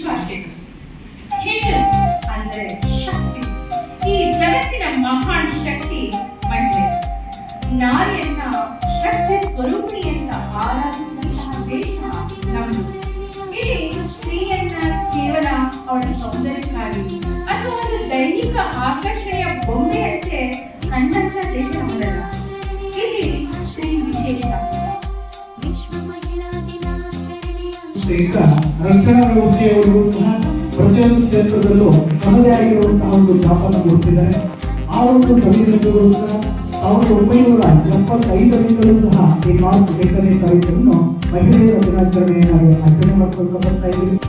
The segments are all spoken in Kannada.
ಶುಭಾಶಯಗಳು. ಹೆಣ್ಣು ಅಂದರೆ ಶಕ್ತಿ. ಈ ಜಗತ್ತಿನ ಮಹಾನ್ ಶಕ್ತಿ ಮಹಿಳೆ. ನಾರಿಯನ್ನ ಶಕ್ತಿ ಸ್ವರೂಪಿಣಿಯಂತ ಆರಾಧಿಸಿದಂತಹ ದೇಶ ನಮ್ಮದು. ಇಲ್ಲಿ ಸ್ತ್ರೀಯನ್ನ ಕೇವಲ ಅವಳ ಸೌಂದರ್ಯಕ್ಕಾಗಿ ಅಥವಾ ಒಂದು ದೈಹಿಕ ಆಕರ್ಷಣೆಯ ಬೊಂಬೆಯಂತೆ ಕಂಡಂತ ದೇಶ ನಮ್ಮದಲ್ಲ. ಇಲ್ಲಿ ಸ್ತ್ರೀ ವಿಶೇಷ. ಈಗ ರಕ್ಷಣಾ ವ್ಯವಸ್ಥೆಯವರು ಸಹ ಪ್ರತಿಯೊಂದು ಕ್ಷೇತ್ರದಲ್ಲೂ ತಮ್ಮದೇ ಆಗಿರುವಂತಹ ಒಂದು ಛಾಪನ್ನು ಮೂಡಿಸಿದ್ದಾರೆ. ಆ ಒಂದು ಸಂವಿಧಾನದಲ್ಲೂ ಸಹ 1975ರಿಂದಲೂ ಸಹ ಈ ಮಾರ್ಚ್ 8ನೇ ತಾರೀಕನ್ನು ಮಹಿಳೆಯರ ದಿನಾಚರಣೆಯಾಗಿ ಆಚರಣೆ ಮಾಡಿಕೊಂಡು ಬರ್ತಾ ಇದ್ದೀವಿ.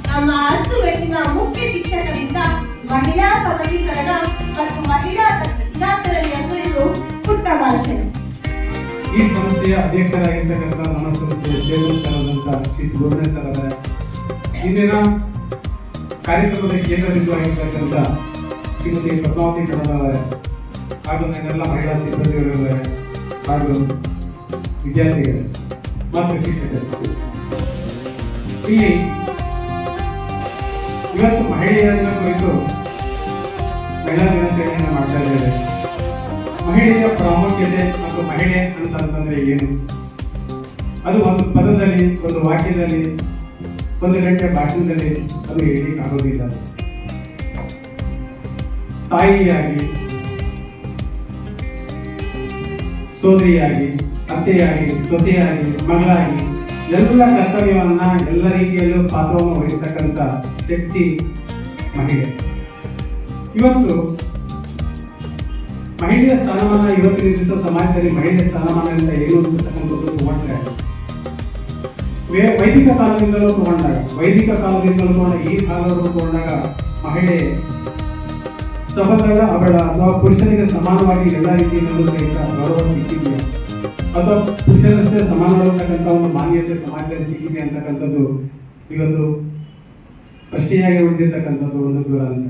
ನಮ್ಮ ಅರ್ಥವೆಚ್ಚಿನ ಮುಖ್ಯ ಶಿಕ್ಷಕರಿಂದ ಮಹಿಳಾ ಸಬಲೀಕರಣ ಮತ್ತು ಮಹಿಳಾ ದಿನಾಚರಣೆಯ ಕುರಿತು ಪುಟ್ಟ ಭಾಷಣ. ಈ ಸಂಸ್ಥೆಯ ಅಧ್ಯಕ್ಷರಾಗಿರ್ತಕ್ಕಂಥ ನಮ್ಮ ಸಂಸ್ಥೆಯ ಚೇತನಂತ ಶ್ರೀ ಸುಬ್ರಹ್ಮಣ್ಯ ಸರ್ ಅವರ ಇಂದಿನ ಕಾರ್ಯಕ್ರಮದ ಕೇಂದ್ರ ಬಿಂದುವಾಗಿರ್ತಕ್ಕಂಥ ಶ್ರೀಮತಿ ಪದ್ಮಾವತಿ ಕಡಲವರ ಹಾಗೂ ನನ್ನೆಲ್ಲ ಮಹಿಳಾ ಸಿಬ್ಬಂದಿಯವರ ಹಾಗೂ ವಿದ್ಯಾರ್ಥಿಗಳು ಮತ್ತು ಶಿಕ್ಷಕರು, ಇಲ್ಲಿ ಇವತ್ತು ಮಹಿಳೆಯರನ್ನ ಕುರಿತು ಮಹಿಳಾ ದಿನಾಚರಣೆಯನ್ನು ಮಾಡ್ತಾ ಇದ್ದೇವೆ. ಮಹಿಳೆಯ ಪ್ರಾಮುಖ್ಯತೆ ಮತ್ತು ಮಹಿಳೆ ಅಂತಂದ್ರೆ ಏನು, ಅದು ಒಂದು ಪದದಲ್ಲಿ, ಒಂದು ವಾಕ್ಯದಲ್ಲಿ, ಒಂದು ಗಂಟೆ ಭಾಷಣದಲ್ಲಿ ಅದು ಹೇಳಲಿಕ್ಕೆ ಆಗೋದಿಲ್ಲ. ತಾಯಿಯಾಗಿ, ಸೋದರಿಯಾಗಿ, ಅತ್ತೆಯಾಗಿ, ಸೊಸೆಯಾಗಿ, ಮಗಳಾಗಿ ಎಲ್ಲ ಕರ್ತವ್ಯವನ್ನ ಎಲ್ಲ ರೀತಿಯಲ್ಲೂ ಪಾತ್ರವನ್ನು ವಹಿಸತಕ್ಕಂಥ ಶಕ್ತಿ ಮಹಿಳೆ. ಇವತ್ತು ಮಹಿಳೆಯ ಸ್ಥಾನಮಾನ ಇವತ್ತಿನ ದಿವಸ ಸಮಾಜದಲ್ಲಿ ಮಹಿಳೆಯ ಸ್ಥಾನಮಾನ ಅಂತ ಏನು ಅಂತಕ್ಕಂಥದ್ದು ತಗೊಂಡ್ರೆ ವೈದಿಕ ಕಾಲದಿಂದಲೂ ತಗೊಂಡ ಈ ಕಾಲವರೆಗೂ ತಗೊಂಡಾಗ ಮಹಿಳೆ ಸಹೋದರ ಅವಳ ಅಥವಾ ಪುರುಷನಿಗೆ ಸಮಾನವಾಗಿ ಎಲ್ಲ ರೀತಿಯಲ್ಲೂ ಸಹಿತ ಗೌರವ ಸಿಕ್ಕಿದೆಯಾ ಅಥವಾ ಪುರುಷರಷ್ಟೇ ಸಮಾನವಾಗಿರ್ತಕ್ಕಂಥ ಒಂದು ಮಾನ್ಯತೆ ಸಮಾಜದಲ್ಲಿ ಸಿಕ್ಕಿದೆ ಅಂತಕ್ಕಂಥದ್ದು ಇವತ್ತು ಪ್ರಶ್ನೆಯಾಗಿ ಉಳಿದಿರ್ತಕ್ಕಂಥದ್ದು ಒಂದು ದೂರ ಅಂತ.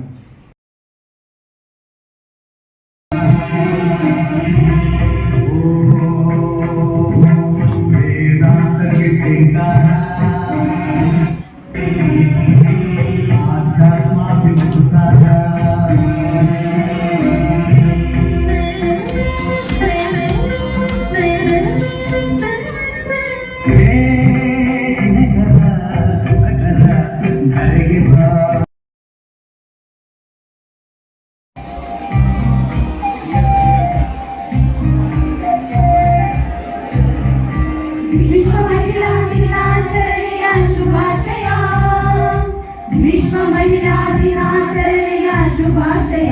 विश्व महिला दिनाचरणೆಯ ಶುಭಾಶಯ.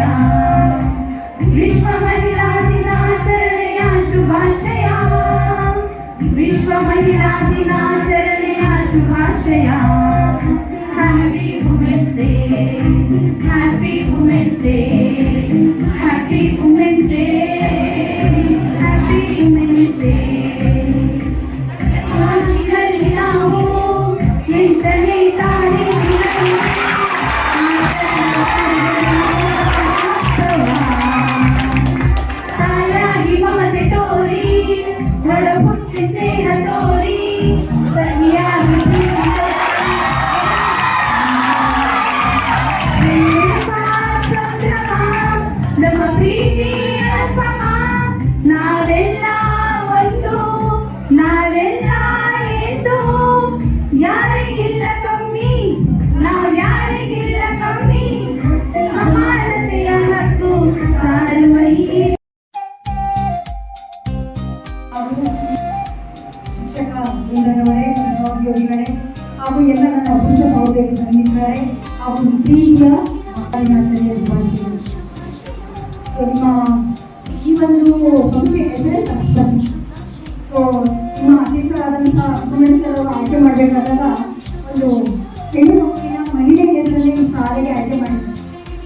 ವಿಶ್ವ ಮಹಿಳಾ ದಿನಾಚರಣೆಯ ಶುಭಾಶಯ. ವಿಶ್ವ ಮಹಿಳಾ ದಿನಾಚರಣೆಯ ಶುಭಾಶಯ. Happy women's day, happy women's day, happy women's day, happy women's day. ರಾಜ್ಯದಲ್ಲಿ ನಾವು 8ನೇ ತಾರೀಕಿನ ತಾಯಾಗಿ ಮಮತೆ ತೋರಿ, ಒಳಪುಟ್ಟಿ ಸ್ನೇಹ ತೋರಿ, ಸಹಿಯಾಗಿ ಮಾತ್ರ ಹಾಗೂ ಶಿಕ್ಷಕ ವೃಂದದವರೇ, ಸಹೋದ್ಯೋಗಿಗಳೇ ಹಾಗೂ ಎಲ್ಲ ನನ್ನ ಪುರುಷ ಸಹೋದರಿ ಸಂಗೀತರೇ ಹಾಗೂ ಪ್ರೀತಿಯ ಮಾತಾಡಿನಾಚರಣೆಯ ಶುಭಾಶಯಗಳು. ನಿಮ್ಮ ಈ ಒಂದು ಸಂಸ್ಥೆ ಹೆಸರೇ ಸಪ್ತಮಿ. ಸೊ ನಿಮ್ಮ ಅಧ್ಯಕ್ಷರಾದಂಥ ಅವರು ಆಯ್ಕೆ ಮಾಡಬೇಕಾದಾಗ ಒಂದು ಹೆಣ್ಣು ಮಕ್ಕಳಿನ ಮಹಿಳೆ ಹೆಸರನ್ನೇ ಈ ಶಾಲೆಗೆ ಆಯ್ಕೆ ಮಾಡಿದ್ದಾರೆ.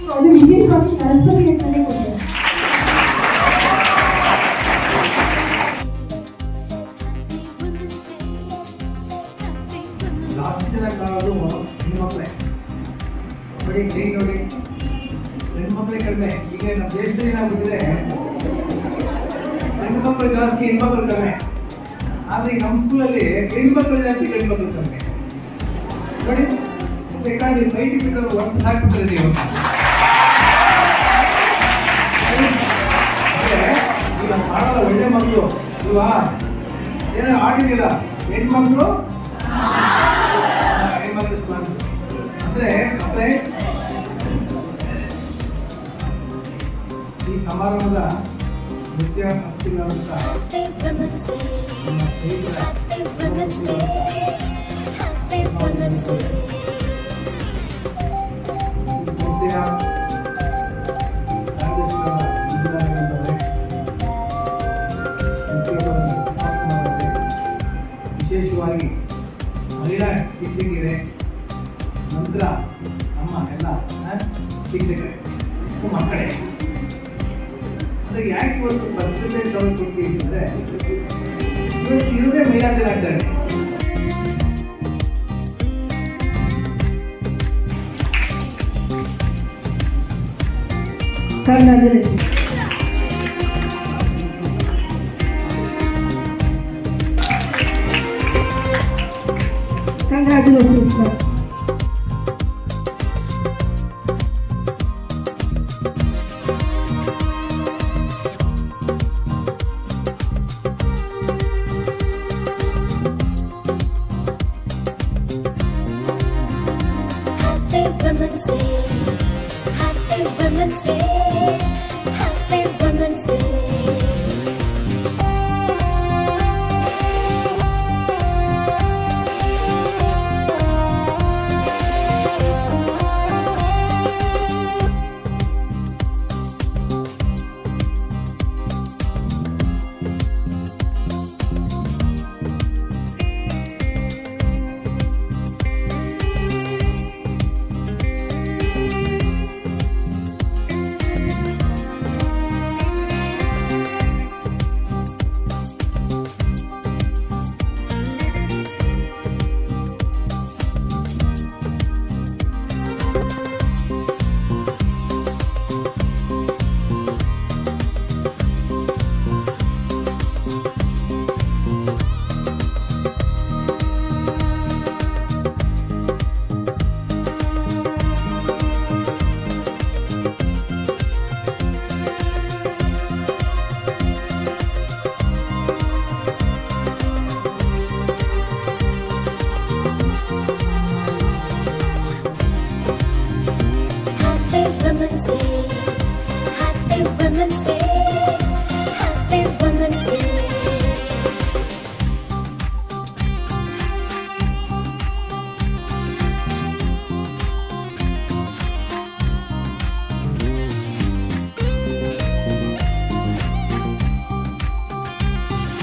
ಸೊ ಅದು ವಿಶೇಷವಾಗಿ ಸರಸ್ವತಿ ಹೆಸರನ್ನೇ ಕೊಟ್ಟಿದ್ದಾರೆ. ಜಾಸ್ತಿ ಜನ ಕಾಣೋದು ಹೆಣ್ಮಕ್ಳೇ. ನೋಡಿ ನೋಡಿ, ಹೆಣ್ಮಕ್ಳೇ ಕಡಿಮೆ. ಈಗ ನಮ್ಮ ದೇಶದಲ್ಲಿ ಏನಾಗ್ಬಿಟ್ಟಿದೆ, ಹೆಣ್ಮಕ್ಳು ಜಾಸ್ತಿ, ಹೆಣ್ಮಕ್ಳು ಕಡಿಮೆ. ಆದ್ರೆ ಈಗ ನಮ್ಮ ಸ್ಕೂಲಲ್ಲಿ ಹೆಣ್ಮಕ್ಳು ಜಾಸ್ತಿ, ಗಂಡ್ಮಕ್ಳು ಕಡಿಮೆ. ನೋಡಿ, ಬೇಕಾದ್ರೆ 90 ಮೀಟರ್ ಒಂದು ಹಾಕ್ಬಿಟ್ರೆ ನೀವು. ಈಗ ಮಾಡಲ್ಲ ಒಳ್ಳೆ ಮಕ್ಕಳು ಇಲ್ವಾ? ಏನೋ ಆಡಿದಿಲ್ಲ, ಹೆಣ್ಮಕ್ಳು ಅಂದ್ರೆ ಮತ್ತೆ ಈ ಸಮಾರಂಭದ ನೃತ್ಯ ಹಚ್ಚಿರುವಂತ ವಿಶೇಷವಾಗಿ ಮಹಿಳಾ ಶಿಕ್ಷಕಿಯರೇ, ನಂತರ ನಮ್ಮ ಎಲ್ಲ ಶಿಕ್ಷಕರೇ, ಮಕ್ಕಳೇ, ಅಂದ್ರೆ ಯಾಕೆ ಇವತ್ತು ಭದ್ರತೆ ಕೊಡ್ತೀವಿ ಅಂದರೆ ಇವತ್ತು ಇರೋದೇ ಮಹಿಳಾ ದಿನಾಚರಣೆ. Congratulations, sir. Women's Day, Happy Women's Day, Happy Women's Day. Women's Day, Happy Women's Day.